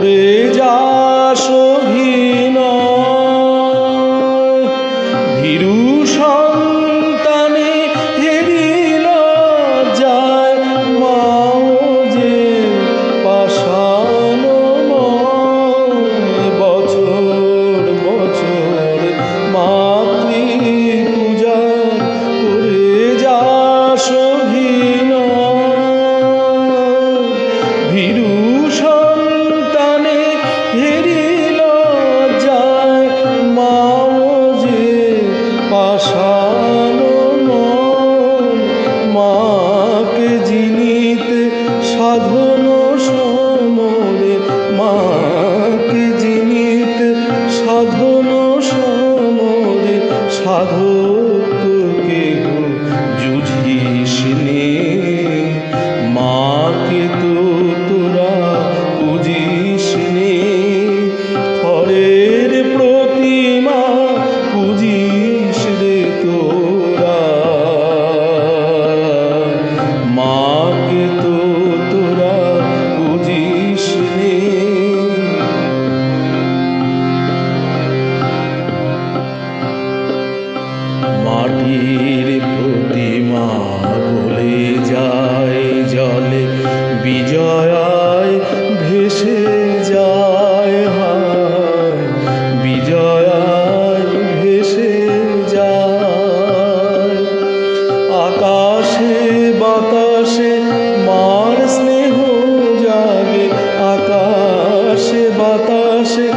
করে যাস অভিনয় ভীরু সন্তানে হেরিল যায় মাও যে পাষাণ বছর বছর মাতৃপূজা করে যাস অভিনয় ভীরু সন্তানে হেরিল যায় মাও যে পাষাণ মাকে জিনিতে সাধন সমরে মাকে জিনিতে সাধন সমরে সাধক কেহ যুঝিস নে মাকে তো তোরা পুজিস নে খড়ের প্রতিমা পুজিস রে তোরা মাকে তো তোরা পুজিস নে মাটির প্রতিমা বলে যায় জলে বিজয়ায় ভেসে যায় হায় বিজয়ায় ভেসে যায় আকাশে বাতাসে মার স্নেহ জাগে আকাশে বাতাসে